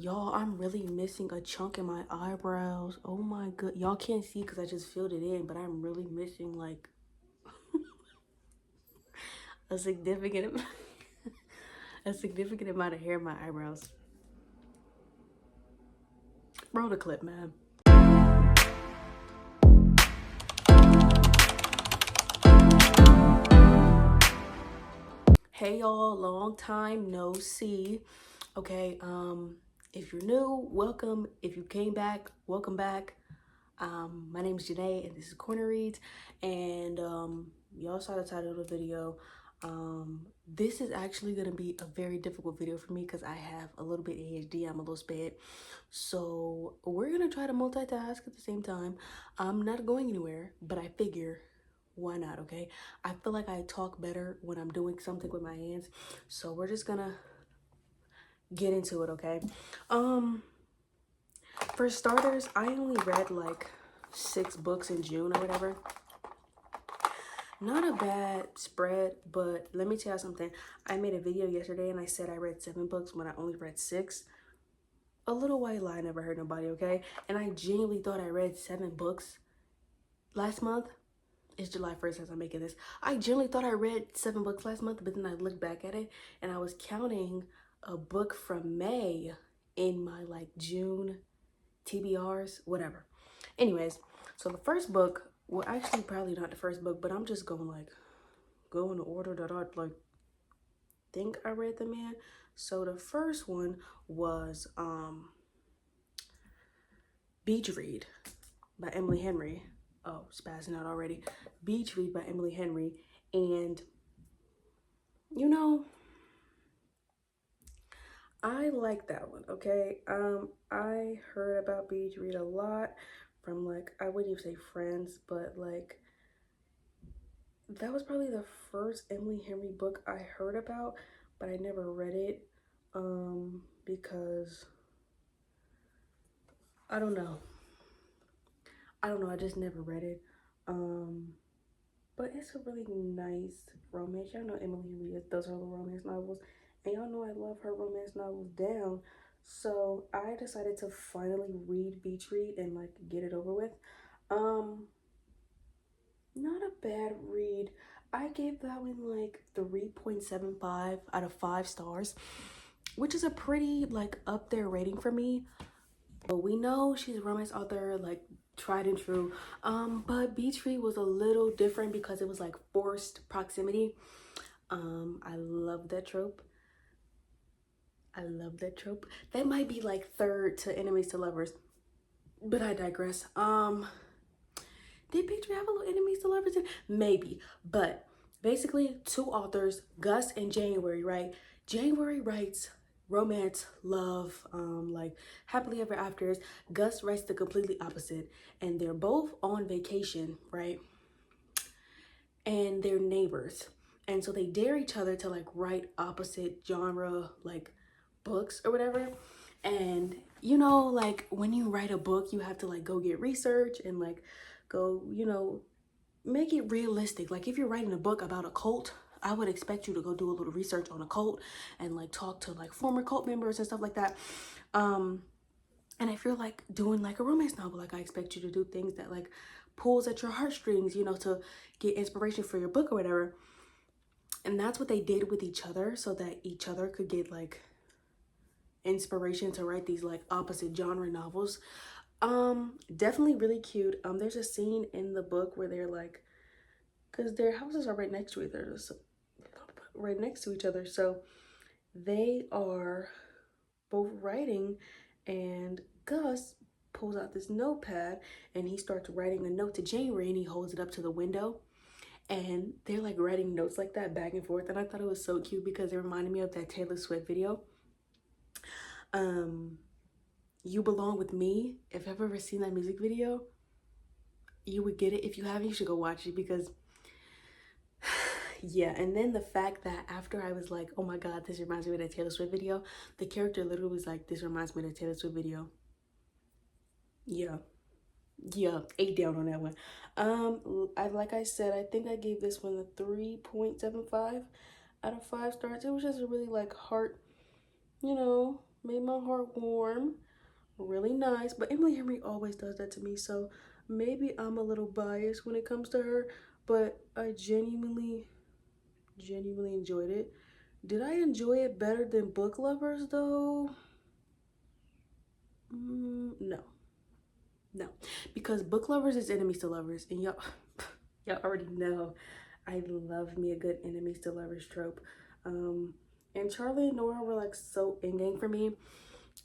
Y'all, I'm really missing a chunk in my eyebrows. Oh my god. Y'all can't see because I just filled it in, but I'm really missing like a significant a significant amount of hair in my eyebrows. Roll the clip, man. Hey y'all, long time no see. Okay, if you're new, welcome. If you came back, welcome back. My name is Janae and this is Corner Reads, and y'all saw the title of the video. This is actually gonna be a very difficult video for me because I have a little bit ADHD. I'm a little sped, so we're gonna try to multitask at the same time. I'm not going anywhere, but I figure why not, okay? I feel like I talk better when I'm doing something with my hands, so we're just gonna get into it, okay? For starters, I only read like 6 books in June or whatever. Not a bad spread, but let me tell you something. I made a video yesterday and I said I read 7 books when I only read 6. A little white lie, never hurt nobody, okay? And I genuinely thought I read 7 books last month. It's July 1st as I'm making this. I genuinely thought I read 7 books last month, but then I looked back at it and I was counting a book from May in my like June TBRs, whatever. Anyways, so the first book, well, actually probably not the first book, but I'm just going in the order that I like think I read them in. So the first one was Beach Read by Emily Henry. Oh, spazzing out already. Beach Read by Emily Henry. And you know, I like that one, okay? I heard about Beach Read a lot from like, I wouldn't even say friends, but like that was probably the first Emily Henry book I heard about, but I never read it because I don't know, I just never read it. But it's a really nice romance. Y'all know Emily Henry does her little romance novels, and y'all know I love her romance novels down. So I decided to finally read Beach Read and like get it over with. Not a bad read. I gave that one like 3.75 out of 5 stars, which is a pretty like up there rating for me. But we know she's a romance author, like tried and true. But Beach Read was a little different because it was like forced proximity. I love that trope. I love that trope. That might be like third to enemies to lovers, but I digress. Did Beach Read have a little enemies to lovers in? Maybe, but basically 2 authors, Gus and January, right? January writes romance, love, like happily ever afters. Gus writes the completely opposite, and they're both on vacation, right? And they're neighbors, and so they dare each other to like write opposite genre like books or whatever. And you know, like when you write a book, you have to like go get research and like go, you know, make it realistic. Like if you're writing a book about a cult, I would expect you to go do a little research on a cult and like talk to like former cult members and stuff like that. And if you're like doing like a romance novel, like I expect you to do things that like pulls at your heartstrings, you know, to get inspiration for your book or whatever. And that's what they did with each other so that each other could get like inspiration to write these like opposite genre novels. Definitely really cute. There's a scene in the book where they're like, because their houses are right next to each other, so they are both writing, and Gus pulls out this notepad and he starts writing a note to January and he holds it up to the window, and they're like writing notes like that back and forth, and I thought it was so cute because it reminded me of that Taylor Swift video, You Belong With Me. If you've ever seen that music video, you would get it. If you haven't, you should go watch it because yeah. And then the fact that after I was like, oh my god, this reminds me of that Taylor Swift video, the character literally was like, this reminds me of the Taylor Swift video. Yeah, 8 down on that one. Like I said, I think I gave this one a 3.75 out of 5 stars. It was just a really like heart, you know, made my heart warm. Really nice. But Emily Henry always does that to me, so maybe I'm a little biased when it comes to her, but I genuinely enjoyed it. Did I enjoy it better than Book Lovers though? No, no, because Book Lovers is enemies to lovers, and y'all y'all already know I love me a good enemies to lovers trope. And Charlie and Nora were like so in-game for me,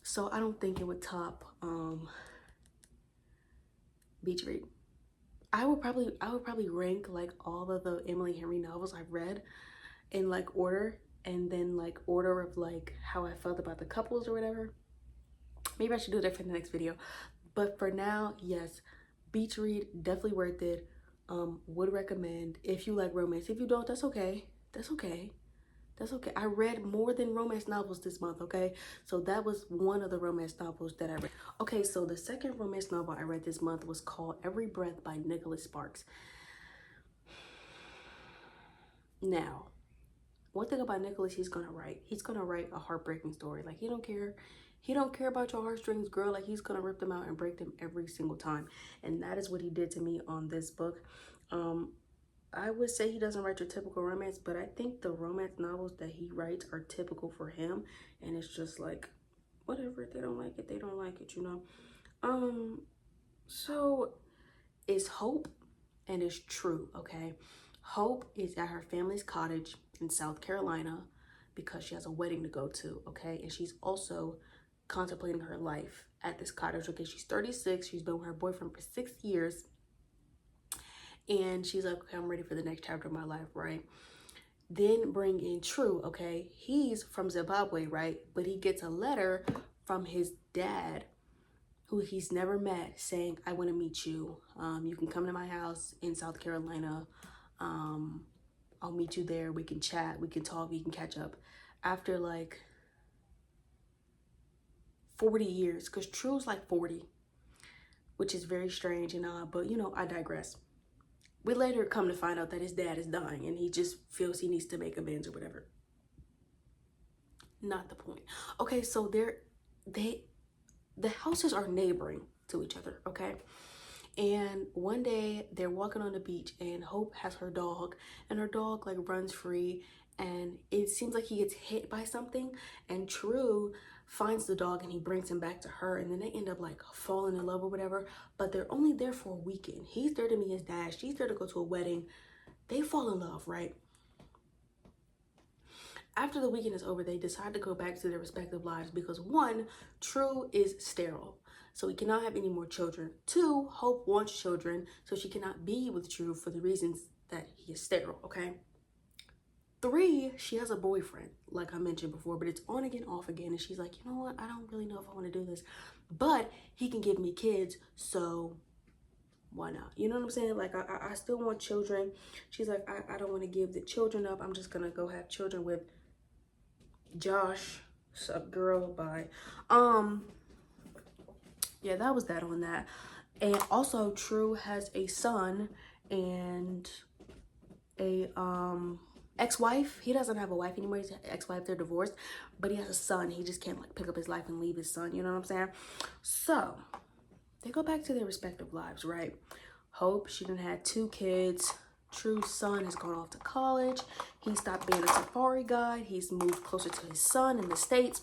so I don't think it would top Beach Read. I would probably rank like all of the Emily Henry novels I've read in like order, and then like order of like how I felt about the couples or whatever. Maybe I should do that for the next video. But for now, yes, Beach Read, definitely worth it. Would recommend. If you like romance. If you don't, that's okay. That's okay. That's okay. I read more than romance novels this month, okay? So that was one of the romance novels that I read. Okay, so the second romance novel I read this month was called Every Breath by Nicholas Sparks. Now, one thing about Nicholas, he's gonna write a heartbreaking story. Like, he don't care about your heartstrings, girl. Like, he's gonna rip them out and break them every single time. And that is what he did to me on this book. I would say he doesn't write your typical romance, but I think the romance novels that he writes are typical for him. And it's just like, whatever, if they don't like it, they don't like it, you know? So it's Hope and it's True, okay? Hope is at her family's cottage in South Carolina because she has a wedding to go to, okay? And she's also contemplating her life at this cottage, okay? She's 36, she's been with her boyfriend for 6 years, and she's like, okay, I'm ready for the next chapter of my life, right? Then bring in True, okay? He's from Zimbabwe, right? But he gets a letter from his dad, who he's never met, saying, I want to meet you. You can come to my house in South Carolina. I'll meet you there. We can chat, we can talk, we can catch up. After like 40 years, because True's like 40, which is very strange and odd, but you know, I digress. We later come to find out that his dad is dying and he just feels he needs to make amends or whatever. Not the point. Okay, so the houses are neighboring to each other, okay? And one day they're walking on the beach and Hope has her dog, and her dog like runs free, and it seems like he gets hit by something, and True finds the dog and he brings him back to her, and then they end up like falling in love or whatever. But they're only there for a weekend. He's there to meet his dad, she's there to go to a wedding. They fall in love, right? After the weekend is over, they decide to go back to their respective lives because one, True is sterile, so he cannot have any more children. Two, Hope wants children, so she cannot be with True for the reasons that he is sterile, okay? Three, she has a boyfriend, like I mentioned before, but it's on again, off again, and she's like, you know what, I don't really know if I want to do this, but he can give me kids, so why not? You know what I'm saying? Like, I still want children. She's like, I don't want to give the children up. I'm just gonna go have children with Josh. Sup, girl? Bye. Yeah, that was that on that. And also, True has a son and a ex-wife. He doesn't have a wife anymore. He's ex-wife. They're divorced, but he has a son. He just can't like pick up his life and leave his son. You know what I'm saying? So they go back to their respective lives, right? Hope, she done had 2 kids. True's son has gone off to college. He stopped being a safari guide. He's moved closer to his son in the States.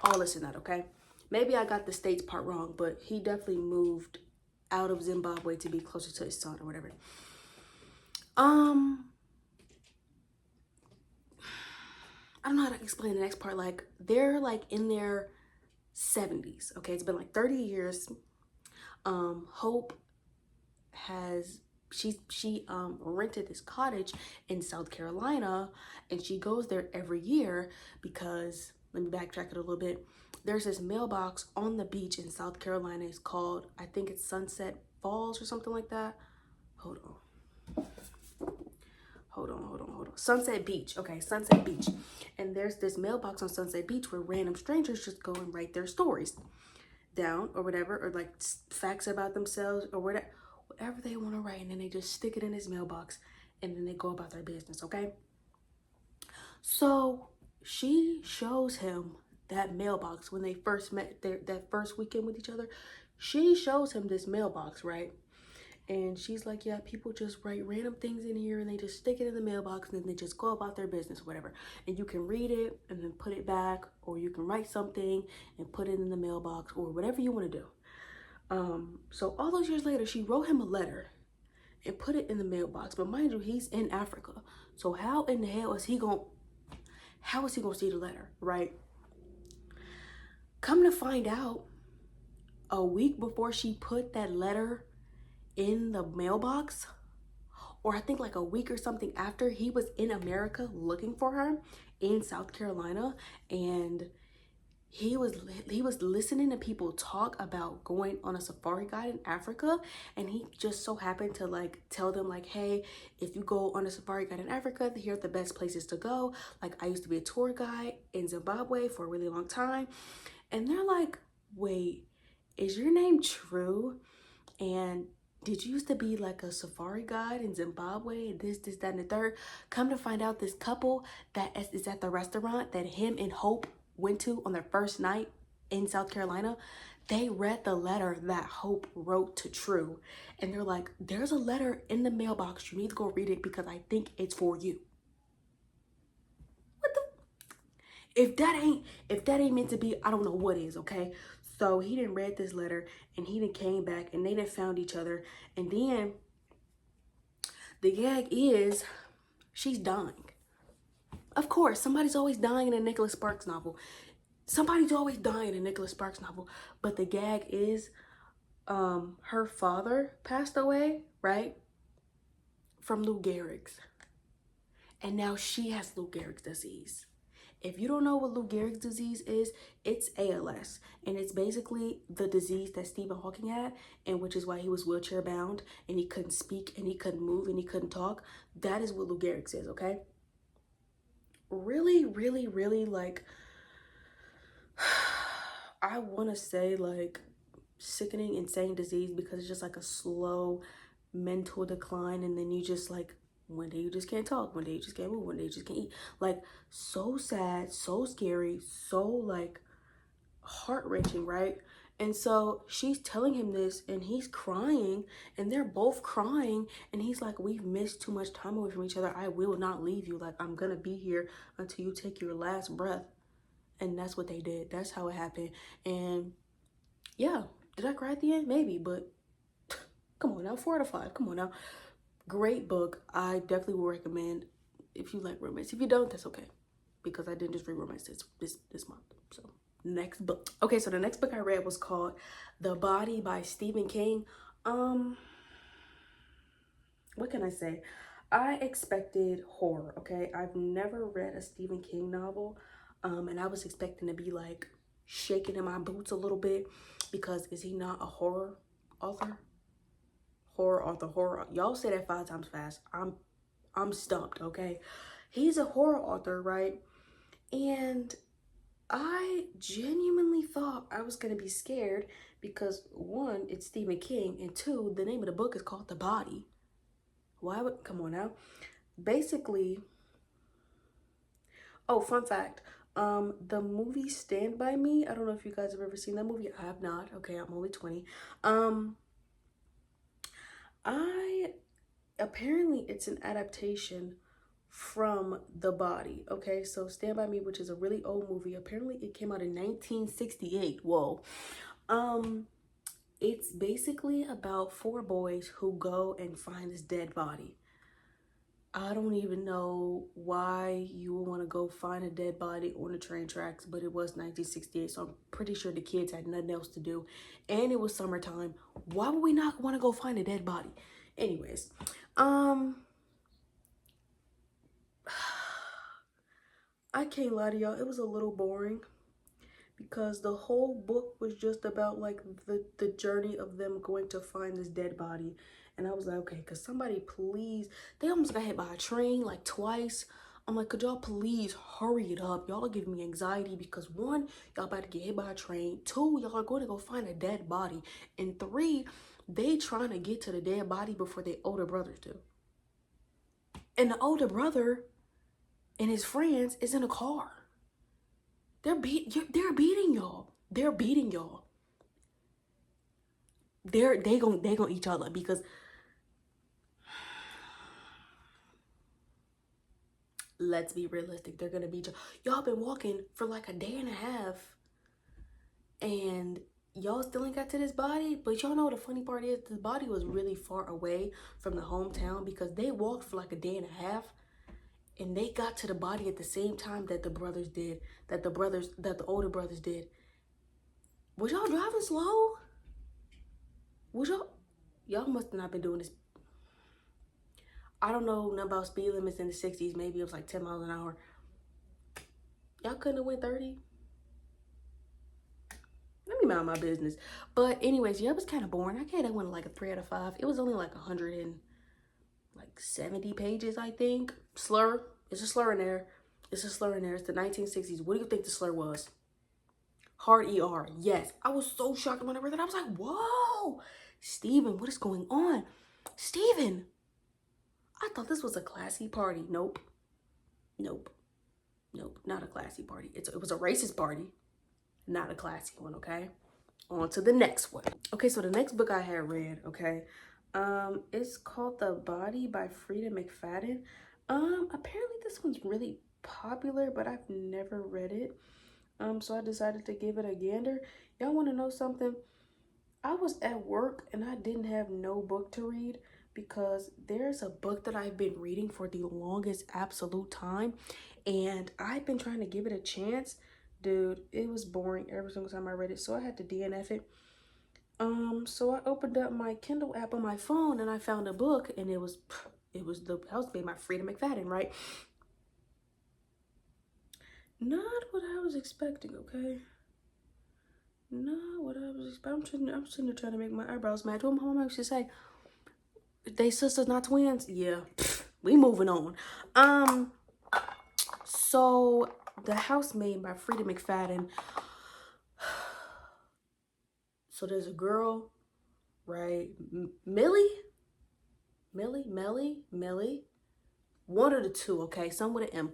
All this and that, okay? Maybe I got the States part wrong, but he definitely moved out of Zimbabwe to be closer to his son or whatever. I don't know how to explain the next part. Like, they're like in their 70s, okay? It's been like 30 years. Hope has she rented this cottage in South Carolina, and she goes there every year because, let me backtrack it a little bit. There's this mailbox on the beach in South Carolina. It's called, I think it's Sunset Falls or something like that. Hold on. Sunset Beach. Okay, Sunset Beach. And there's this mailbox on Sunset Beach where random strangers just go and write their stories down or whatever, or like facts about themselves or whatever they want to write, and then they just stick it in his mailbox and then they go about their business, okay? So she shows him that mailbox when they first met that first weekend with each other. She shows him this mailbox, right? And she's like, yeah, people just write random things in here and they just stick it in the mailbox and then they just go about their business, whatever. And you can read it and then put it back, or you can write something and put it in the mailbox, or whatever you want to do. So all those years later, she wrote him a letter and put it in the mailbox. But mind you, he's in Africa. So how in the hell is he gonna see the letter, right? Come to find out, a week before she put that letter in the mailbox, or I think like a week or something after, he was in America looking for her in South Carolina, and he was listening to people talk about going on a safari guide in Africa, and he just so happened to like tell them like, hey, if you go on a safari guide in Africa, here are the best places to go. Like, I used to be a tour guide in Zimbabwe for a really long time. And they're like, wait, is your name True? And did you used to be like a safari guide in Zimbabwe? And this, that, and the third. Come to find out, this couple that is at the restaurant that him and Hope went to on their first night in South Carolina, they read the letter that Hope wrote to True. And they're like, there's a letter in the mailbox. You need to go read it because I think it's for you. What the? If that ain't meant to be, I don't know what is, okay? So he didn't read this letter, and he didn't came back, and they didn't found each other. And then the gag is she's dying. Of course, somebody's always dying in a Nicholas Sparks novel. Somebody's always dying in a Nicholas Sparks novel. But the gag is her father passed away, right? From Lou Gehrig's. And now she has Lou Gehrig's disease. If you don't know what Lou Gehrig's disease is, it's ALS. And it's basically the disease that Stephen Hawking had, and which is why he was wheelchair bound and he couldn't speak and he couldn't move and he couldn't talk. That is what Lou Gehrig's is, okay? Really, really, really, like, I want to say like sickening, insane disease, because it's just like a slow mental decline, and then you just like, one day you just can't talk, one day you just can't move, one day you just can't eat. Like, so sad, so scary, so like heart-wrenching, right? And so she's telling him this, and he's crying, and they're both crying, and he's like, we've missed too much time away from each other. I will not leave you. Like, I'm gonna be here until you take your last breath. And that's what they did. That's how it happened. And yeah, did I cry at the end? Maybe, but come on now, 4 out of 5. Come on now. Great book. I definitely will recommend if you like romance. If you don't, that's okay, because I didn't just read romance this month. So next book. Okay, so the next book I read was called The Body by Stephen King. What can I say? I expected horror, okay? I've never read a Stephen King novel, and I was expecting to be like shaking in my boots a little bit, because is he not a horror author? Horror author, horror. Y'all say that 5 times fast. I'm stumped, okay? He's a horror author, right? And I genuinely thought I was gonna be scared because 1, it's Stephen King, and 2, the name of the book is called The Body. Why would, come on now. Basically, oh, fun fact, the movie Stand By Me, I don't know if you guys have ever seen that movie. I have not. Okay, I'm only 20. Apparently it's an adaptation from The Body. Okay, so Stand By Me, which is a really old movie, apparently it came out in 1968. Whoa. It's basically about 4 boys who go and find this dead body. I don't even know why you would want to go find a dead body on the train tracks, but it was 1968, so I'm pretty sure the kids had nothing else to do, and it was summertime. Why would we not want to go find a dead body? Anyways, I can't lie to y'all, it was a little boring, because the whole book was just about like the journey of them going to find this dead body. And I was like, okay, could somebody please, they almost got hit by a train like twice. I'm like, could y'all please hurry it up? Y'all are giving me anxiety, because 1, y'all about to get hit by a train. 2, y'all are going to go find a dead body. And 3, they trying to get to the dead body before their older brothers do. And the older brother and his friends is in a car. They're beating y'all. They're beating y'all. They gonna eat y'all up because let's be realistic. They're gonna beat y'all. Y'all been walking for like a day and a half, and y'all still ain't got to this body. But y'all know the funny part is the body was really far away from the hometown because they walked for like a day and a half, and they got to the body at the same time that the brothers did. That the older brothers did. Was y'all driving slow? Was y'all must have not been doing this. I don't know nothing about speed limits in the 60s. Maybe it was like 10 miles an hour. Y'all couldn't have went 30. Let me mind my business. But anyways, yeah, it was kind of boring. I gave that one like a 3 out of 5. It was only like 170 pages, I think. Slur. It's a slur in there. It's a slur in there. It's the 1960s. What do you think the slur was? Hard ER. Yes. I was so shocked when I read that. I was like, whoa. Steven, what is going on? Steven. I thought this was a classy party. Nope. Nope. Nope. Not a classy party. It was a racist party. Not a classy one, okay? On to the next one. Okay, so the next book I had read, okay, it's called The Body by Frida McFadden. Apparently this one's really popular, but I've never read it. So I decided to give it a gander. Y'all want to know something? I was at work and I didn't have no book to read because there's a book that I've been reading for the longest absolute time, and I've been trying to give it a chance. Dude, it was boring every single time I read it, so I had to DNF it. So I opened up my Kindle app on my phone and I found a book, and it was The Housemaid by Frida McFadden, right? Not what I was expecting, okay? Not what I was expecting. I'm sitting there trying to make my eyebrows match. What my mom used to say, they sisters, not twins? Yeah, we moving on. So The Housemaid by Frida McFadden. So there's a girl, right? Millie? One of the two, okay? Some with an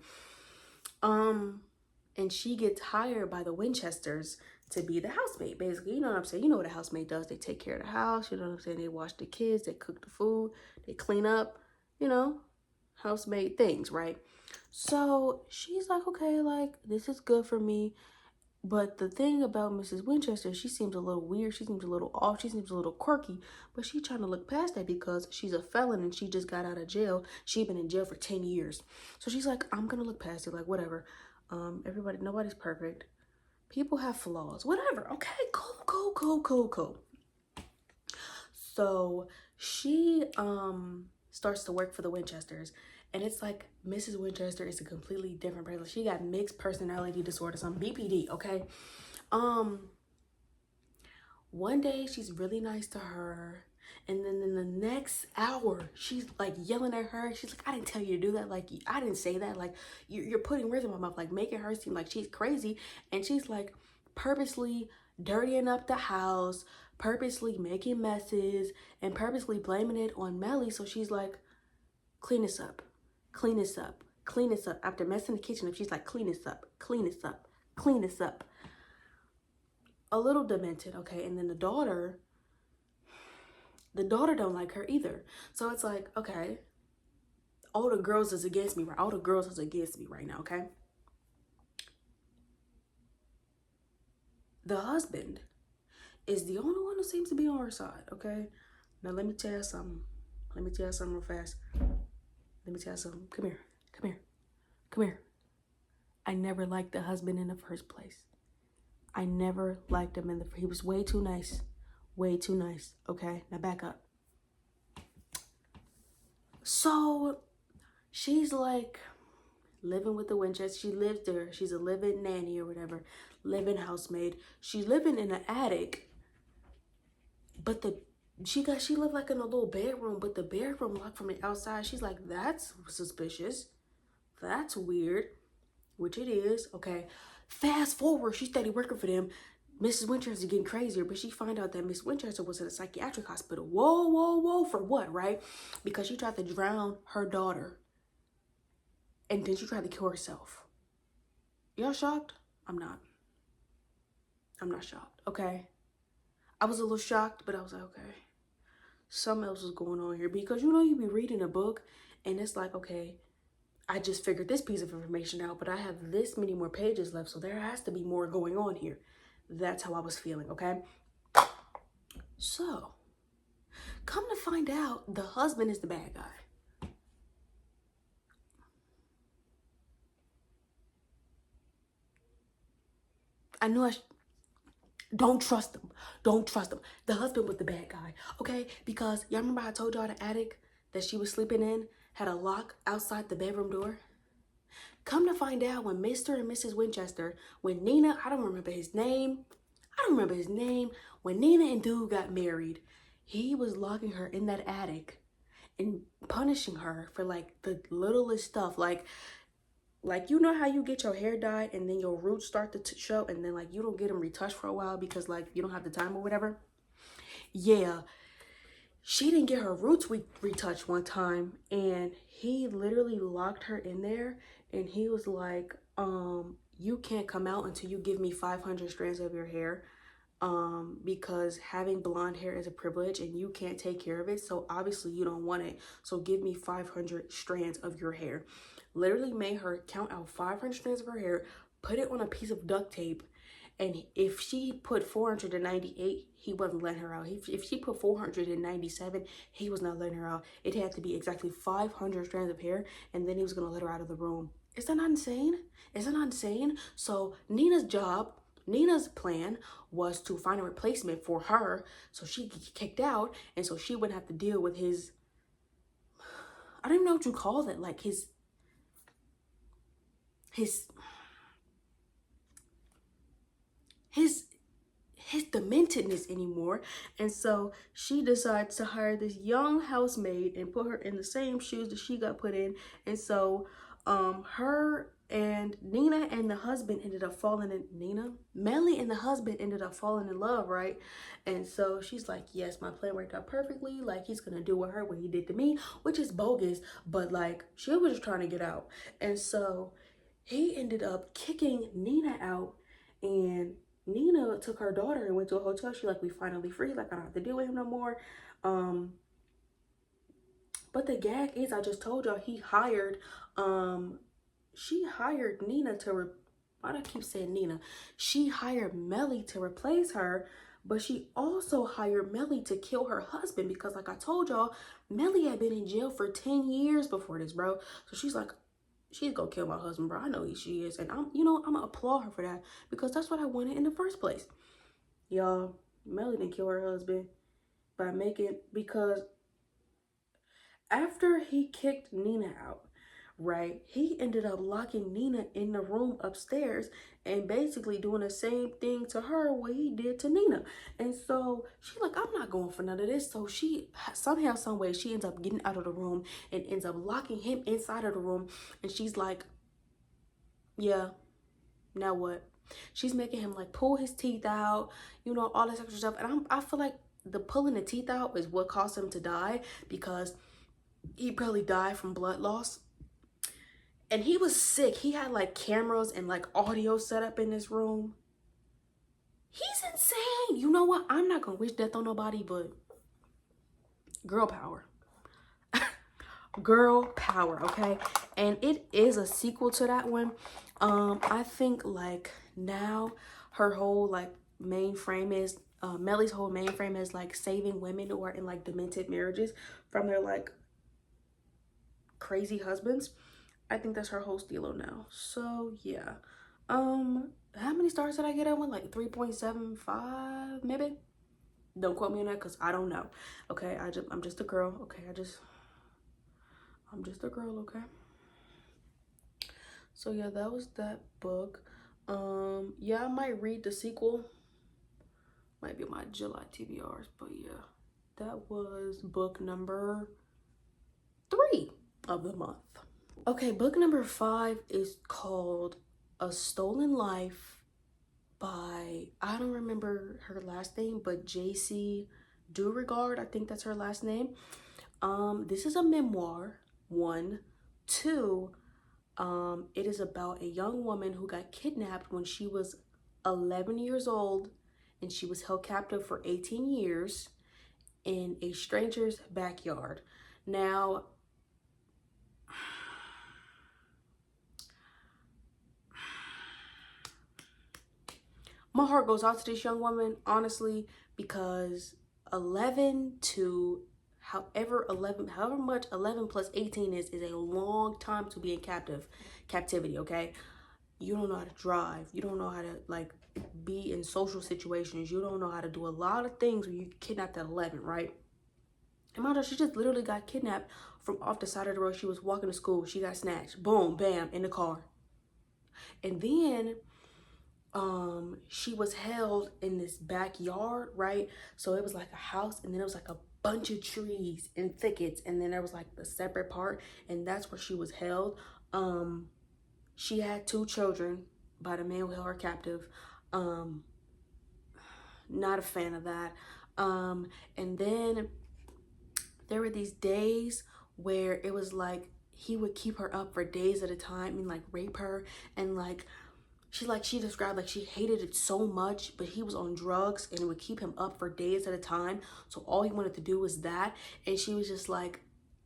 M. And she gets hired by the Winchesters to be the housemaid, basically. You know what I'm saying? You know what a housemaid does. They take care of the house. You know what I'm saying? They wash the kids. They cook the food. They clean up. You know, housemaid things, right? So she's like, okay, like, this is good for me. But the thing about Mrs. Winchester, she seems a little weird. She seems a little off. She seems a little quirky. But she's trying to look past that because she's a felon and she just got out of jail. She's been in jail for 10 years. So she's like, I'm going to look past it. Like, whatever. Nobody's perfect. People have flaws. Whatever. Okay, cool. So she starts to work for the Winchesters. And it's like Mrs. Winchester is a completely different person. She got mixed personality disorder, some BPD, okay? One day she's really nice to her, and then in the next hour she's like yelling at her. She's like, I didn't tell you to do that. Like, I didn't say that. Like, you're putting words in my mouth, like making her seem like she's crazy. And she's like purposely dirtying up the house, purposely making messes, and purposely blaming it on Melly. So she's like, clean this up. After messing the kitchen up, she's like, clean this up. A little demented, okay? And then the daughter don't like her either. So it's like, okay, all the girls is against me, right? All the girls is against me right now, okay? The husband is the only one who seems to be on her side, okay? Now let me tell you something. Real fast. Let me tell you something. Come here. I never liked the husband in the first place. I never liked him he was way too nice. Okay, now back up. So she's like living with the Winchester. She lives there. She's a living nanny or whatever, living housemaid. She's living in an attic, but she lived like in a little bedroom, but the bedroom locked from the outside. She's like, that's suspicious. That's weird, which it is, okay? Fast forward, she started working for them. Mrs. Winchester getting crazier, but she find out that Miss Winchester was at a psychiatric hospital. Whoa, for what, right? Because she tried to drown her daughter. And then she tried to kill herself. Y'all shocked? I'm not. I'm not shocked, okay? I was a little shocked, but I was like, okay, something else is going on here. Because, you know, you be reading a book and it's like, okay, I just figured this piece of information out, but I have this many more pages left, so there has to be more going on here. That's how I was feeling, okay? So, come to find out, the husband is the bad guy. I knew don't trust him. Don't trust him. The husband was the bad guy, okay? Because y'all remember I told y'all the attic that she was sleeping in had a lock outside the bedroom door? Come to find out, when Mr. and Mrs. Winchester, when Nina, I don't remember his name. When Nina and Dude got married, he was locking her in that attic and punishing her for like the littlest stuff. Like you know how you get your hair dyed and then your roots start to show, and then like you don't get them retouched for a while because like you don't have the time or whatever. Yeah, she didn't get her roots retouched one time, and he literally locked her in there, and he was like, you can't come out until you give me 500 strands of your hair, because having blonde hair is a privilege and you can't take care of it, so obviously you don't want it, so give me 500 strands of your hair. Literally made her count out 500 strands of her hair, put it on a piece of duct tape, and if she put 498, he wasn't letting her out. If she put 497, he was not letting her out. It had to be exactly 500 strands of hair, and then he was going to let her out of the room. Is that not insane? Is that not insane? So Nina's plan was to find a replacement for her so she could get kicked out, and so she wouldn't have to deal with his, I don't even know what you call it, like his dementedness anymore. And so she decides to hire this young housemaid and put her in the same shoes that she got put in. And so her and Nina and the husband ended up falling in Melly and the husband ended up falling in love, right? And so she's like, yes, my plan worked out perfectly. Like, he's gonna do with her what he did to me, which is bogus, but like she was just trying to get out. And so he ended up kicking Nina out, and Nina took her daughter and went to a hotel. She like, we finally free. Like, I don't have to deal with him no more. But the gag is, I just told y'all, she hired Nina why do I keep saying Nina? She hired Melly to replace her, but she also hired Melly to kill her husband because, like I told y'all, Melly had been in jail for 10 years before this, bro. So she's like, she's gonna kill my husband, bro. I know she is. And I'm gonna applaud her for that because that's what I wanted in the first place. Y'all, Melly didn't kill her husband because after he kicked Nina out, right, he ended up locking Nina in the room upstairs and basically doing the same thing to her what he did to Nina. And so she's like, I'm not going for none of this. So she somehow, some way, she ends up getting out of the room and ends up locking him inside of the room. And she's like, yeah, now what? She's making him like pull his teeth out, all this extra stuff. And I feel like the pulling the teeth out is what caused him to die, because he probably died from blood loss. And he was sick. He had like cameras and like audio set up in this room. He's insane. You know what? I'm not gonna wish death on nobody, but girl power. Girl power, okay? And it is a sequel to that one. I think like now her whole like main frame is Melly's whole main frame is like saving women who are in like demented marriages from their like crazy husbands. I think that's her whole stilo now. So yeah. How many stars did I get at one? Like 3.75 maybe? Don't quote me on that because I don't know. Okay, I'm just a girl. Okay, I'm just a girl, okay? So yeah, that was that book. Yeah, I might read the sequel. Might be my July TBRs, but yeah. That was book number 3 of the month. Okay, book number 5 is called A Stolen Life by, I don't remember her last name, but JC Duregard, I think that's her last name. This is a memoir, 1. 2, it is about a young woman who got kidnapped when she was 11 years old, and she was held captive for 18 years in a stranger's backyard. Now, my heart goes out to this young woman, honestly, because 11 to however much 11 plus 18 is a long time to be in captivity, okay? You don't know how to drive. You don't know how to, like, be in social situations. You don't know how to do a lot of things when you kidnapped at 11, right? And my daughter, she just literally got kidnapped from off the side of the road. She was walking to school. She got snatched. Boom, bam, in the car. And then she was held in this backyard, right? So it was like a house, and then it was like a bunch of trees and thickets, and then there was like the separate part, and that's where she was held. She had 2 children by the man who held her captive. Not a fan of that. And then there were these days where it was like he would keep her up for days at a time and like rape her, and like she described like she hated it so much, but he was on drugs and it would keep him up for days at a time. So all he wanted to do was that. And she was just like,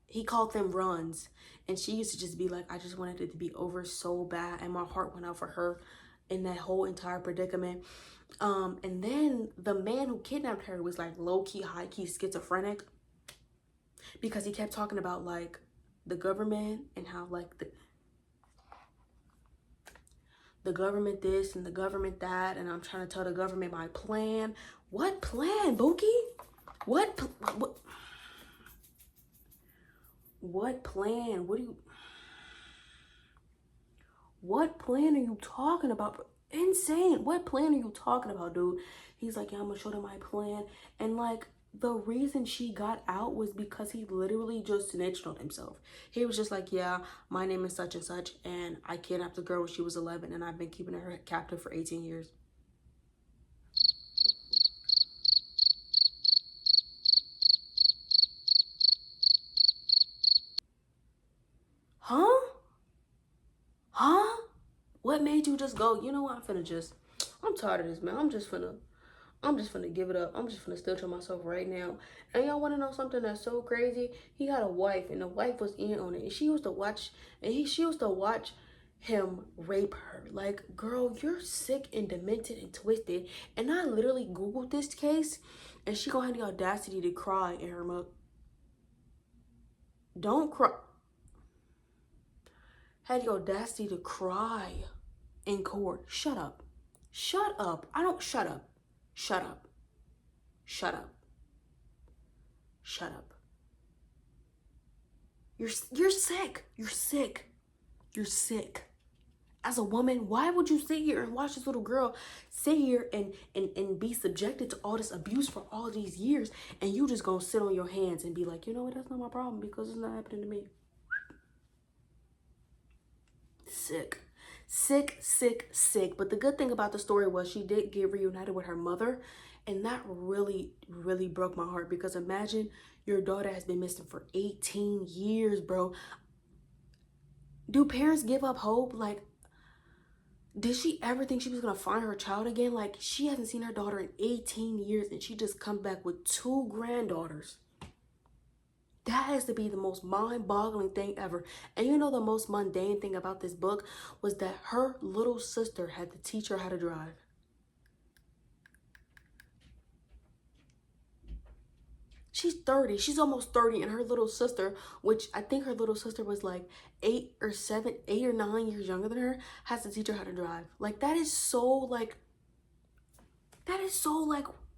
he called them runs. And she used to just be like, I just wanted it to be over so bad. And my heart went out for her in that whole entire predicament. And then the man who kidnapped her was like low-key, high-key schizophrenic, because he kept talking about like the government and how like the government this and the government that, and I'm trying to tell the government my plan. What plan, Bookie? What plan? What plan are you talking about? Insane. What plan are you talking about, dude? He's like, yeah, I'm gonna show them my plan. And like, the reason she got out was because he literally just snitched on himself. He was just like, yeah, my name is such and such, and I kidnapped the girl when she was 11, and I've been keeping her captive for 18 years. Huh? Huh? What made you just go, you know what, I'm tired of this, man. I'm just finna give it up. I'm just finna still to myself right now. And y'all wanna know something that's so crazy? He had a wife, and the wife was in on it. And she used to watch, she used to watch him rape her. Like, girl, you're sick and demented and twisted. And I literally Googled this case, and she gonna have the audacity to cry in her mug. Don't cry. Had the audacity to cry in court. Shut up. Shut up. Shut up. Shut up. Shut up. Shut up. You're sick. You're sick. You're sick. As a woman, why would you sit here and watch this little girl sit here and be subjected to all this abuse for all these years, and you just gonna sit on your hands and be like, you know what, that's not my problem because it's not happening to me. Sick. Sick, sick, sick. But the good thing about the story was she did get reunited with her mother, and that really, really broke my heart, because imagine your daughter has been missing for 18 years, bro. Do parents give up hope? Like, did she ever think she was gonna find her child again? Like, she hasn't seen her daughter in 18 years, and she just comes back with 2 granddaughters. That has to be the most mind-boggling thing ever. And you know, the most mundane thing about this book was that her little sister had to teach her how to drive. She's 30. She's almost 30. And her little sister, which I think her little sister was like 8 or 9 years younger than her, has to teach her how to drive. Like, that is so like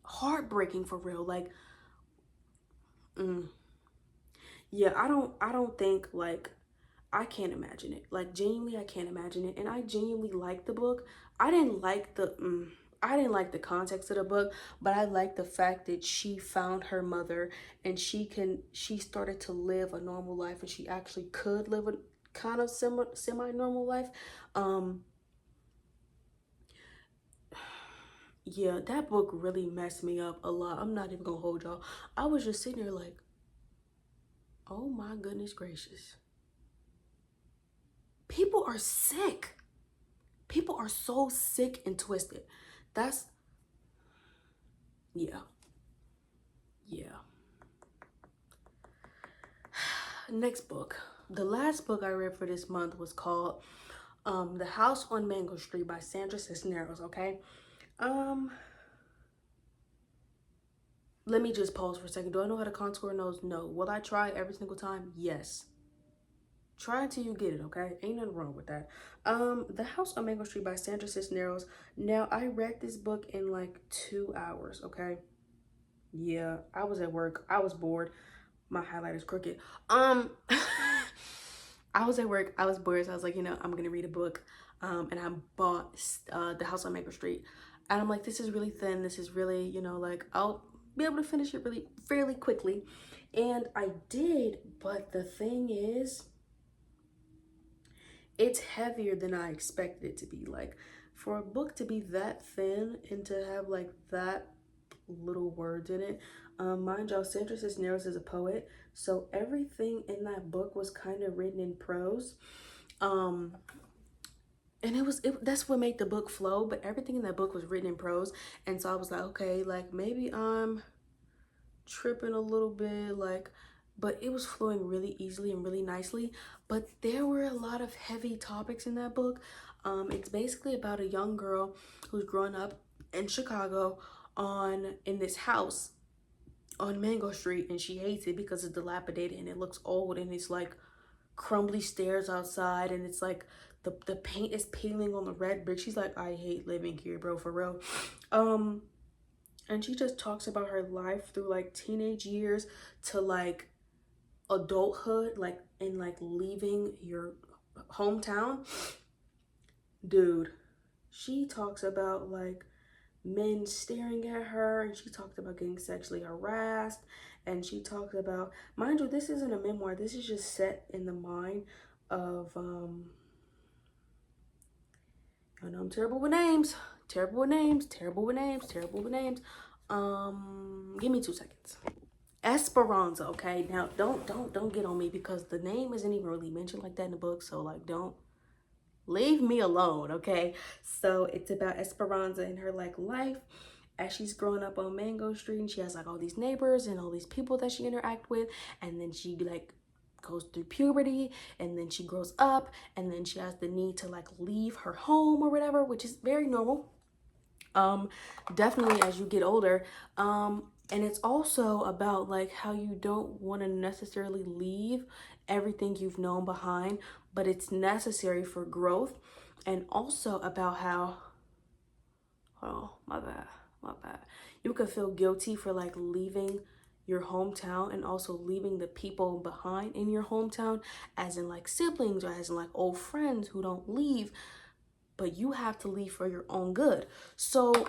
heartbreaking for real. Like, yeah, I don't think, like, I can't imagine it. Like, genuinely, I can't imagine it. And I genuinely liked the book. I didn't like the context of the book, but I like the fact that she found her mother, and she started to live a normal life, and she actually could live a kind of semi-normal life. Yeah, that book really messed me up a lot. I'm not even gonna hold y'all. I was just sitting there like, oh my goodness gracious. People are sick. People are so sick and twisted. That's, yeah, yeah. Next book. The last book I read for this month was called The House on Mango Street by Sandra Cisneros, okay? Um, Let me just pause for a second. Do I know how to contour nose? No. Will I try every single time? Yes. Try until you get it, okay? Ain't nothing wrong with that. The House on Mango Street by Sandra Cisneros. Now, I read this book in like 2 hours, okay? Yeah, I was at work. I was bored. My highlight is crooked. I was at work. I was bored. So I was like, I'm gonna read a book. And I bought The House on Mango Street. And I'm like, this is really thin. This is really, like I'll be able to finish it really fairly quickly. And I did, but the thing is, it's heavier than I expected it to be. Like, for a book to be that thin and to have like that little words in it. Mind y'all, Sandra Cisneros is a poet, so everything in that book was kind of written in prose. And that's what made the book flow, but everything in that book was written in prose. And so I was like, okay, like maybe I'm tripping a little bit, like, but it was flowing really easily and really nicely. But there were a lot of heavy topics in that book. It's basically about a young girl who's growing up in Chicago in this house on Mango Street, and she hates it because it's dilapidated and it looks old, and it's like crumbly stairs outside, and it's like the paint is peeling on the red brick. She's like, I hate living here, bro, for real. And she just talks about her life through like teenage years to like adulthood, like, and like leaving your hometown. Dude, she talks about like men staring at her, and she talked about getting sexually harassed, and she talks about, mind you, this isn't a memoir, this is just set in the mind of I know I'm terrible with names, give me 2 seconds. Esperanza, okay? Now don't get on me because the name isn't even really mentioned like that in the book, so like don't leave me alone, okay? So it's about Esperanza and her like life as she's growing up on Mango Street, and she has like all these neighbors and all these people that she interact with, and then she like goes through puberty, and then she grows up, and then she has the need to like leave her home or whatever, which is very normal. Definitely as you get older. And it's also about like how you don't want to necessarily leave everything you've known behind, but it's necessary for growth. And also about how, oh, my bad. You could feel guilty for like leaving your hometown and also leaving the people behind in your hometown, as in like siblings or as in like old friends who don't leave, but you have to leave for your own good. So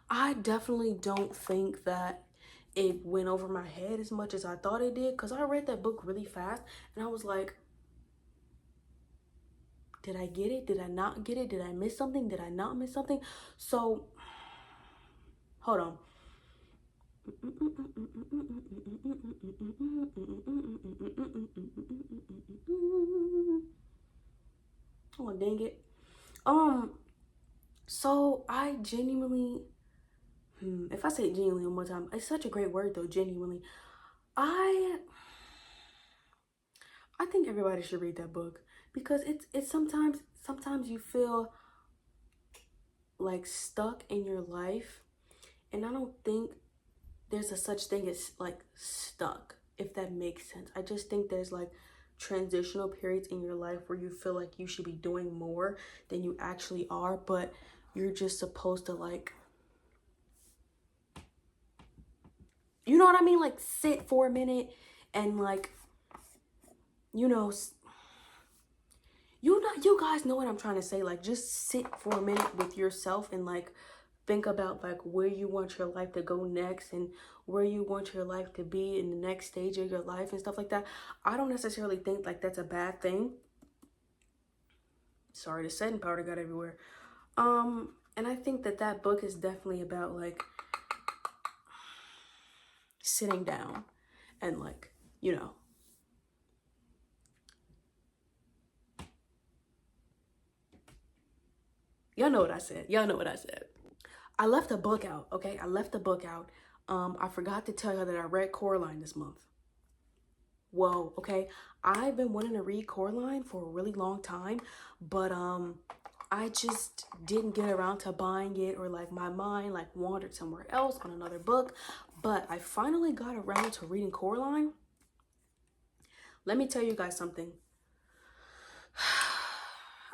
I definitely don't think that it went over my head as much as I thought it did, because I read that book really fast and I was like, did I get it? Did I not get it? Did I miss something? Did I not miss something? So, hold on. Oh, dang it. So I genuinely, if I say genuinely one more time, it's such a great word though, genuinely. I think everybody should read that book, because it's sometimes you feel like stuck in your life, and I don't think there's a such thing as like stuck, if that makes sense. I just think there's like transitional periods in your life where you feel like you should be doing more than you actually are, but you're just supposed to like, you know what I mean, like sit for a minute and like, you guys know what I'm trying to say, like just sit for a minute with yourself and like think about like where you want your life to go next and where you want your life to be in the next stage of your life and stuff like that. I don't necessarily think like that's a bad thing. Sorry, the setting powder got everywhere. And I think that book is definitely about like sitting down and like, Y'all know what I said. Y'all know what I said. I left the book out, okay? I left the book out. I forgot to tell you that I read Coraline this month. Whoa, okay? I've been wanting to read Coraline for a really long time, but I just didn't get around to buying it, or like my mind like wandered somewhere else on another book. But I finally got around to reading Coraline. Let me tell you guys something.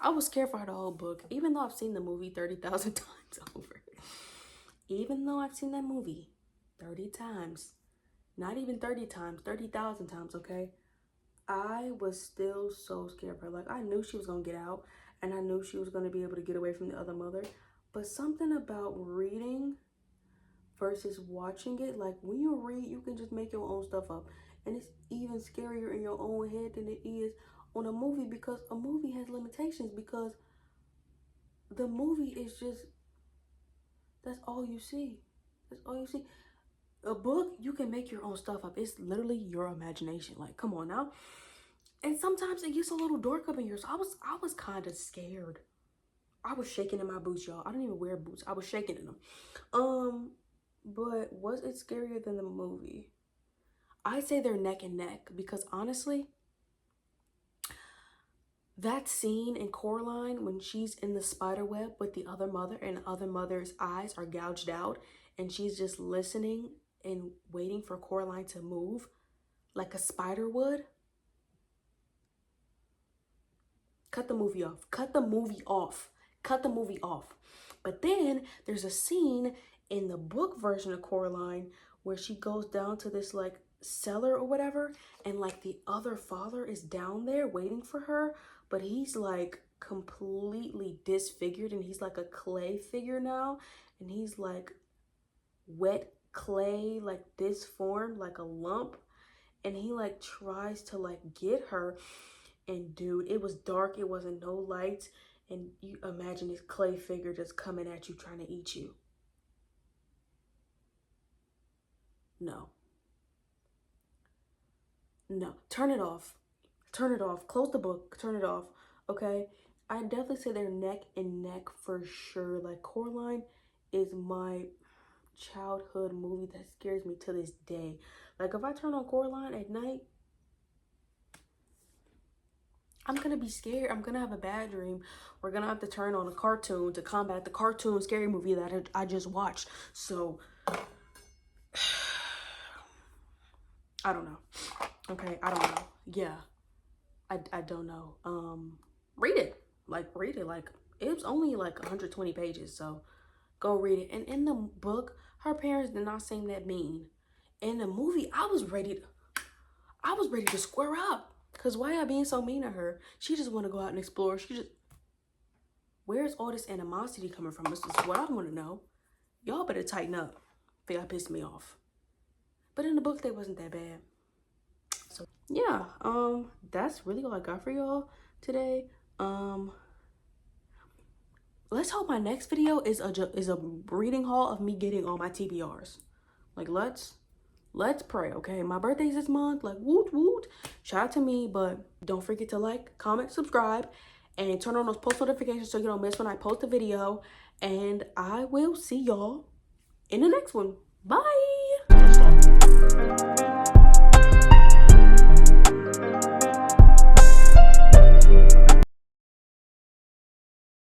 I was scared for the whole book, even though I've seen the movie 30,000 times over. Even though I've seen that movie 30 times, not even 30 times, 30,000 times, okay? I was still so scared for her. Like, I knew she was going to get out, and I knew she was going to be able to get away from the other mother. But something about reading versus watching it, like when you read, you can just make your own stuff up. And it's even scarier in your own head than it is on a movie, because a movie has limitations, because the movie is just, that's all you see. That's all you see. A book, you can make your own stuff up. It's literally your imagination. Like, come on now. And sometimes it gets a little dark up in here. So I was kind of scared. I was shaking in my boots, y'all. I don't even wear boots. I was shaking in them. But was it scarier than the movie? I'd say they're neck and neck, because honestly, that scene in Coraline when she's in the spider web with the other mother, and the other mother's eyes are gouged out, and she's just listening and waiting for Coraline to move like a spider would. Cut the movie off. Cut the movie off. Cut the movie off. But then there's a scene in the book version of Coraline where she goes down to this like cellar or whatever, and like the other father is down there waiting for her, but he's like completely disfigured, and he's like a clay figure now, and he's like wet clay, like disformed, like a lump, and he like tries to like get her. And dude, it was dark, it wasn't no lights, and you imagine this clay figure just coming at you trying to eat you. No, turn it off. Turn it off. Close the book. Turn it off. Okay? I definitely say they're neck and neck for sure. Like, Coraline is my childhood movie that scares me to this day. Like, if I turn on Coraline at night, I'm gonna be scared. I'm gonna have a bad dream. We're gonna have to turn on a cartoon to combat the cartoon scary movie that I just watched. So, I don't know. Okay, I don't know. Yeah. I don't know. Read it. Like, read it. Like, it was only like 120 pages, so go read it. And in the book, her parents did not seem that mean. In the movie, I was ready to square up. Cause why y'all being so mean to her? She just want to go out and explore. Where's all this animosity coming from? This is what I want to know. Y'all better tighten up. Y'all pissed me off. But in the book, they wasn't that bad. So yeah, that's really all I got for y'all today. Let's hope my next video is a reading haul of me getting all my TBRs. Like, let's pray, okay? My birthday's this month. Like, woot woot. Shout out to me, but don't forget to like, comment, subscribe, and turn on those post notifications so you don't miss when I post a video. And I will see y'all in the next one. Bye.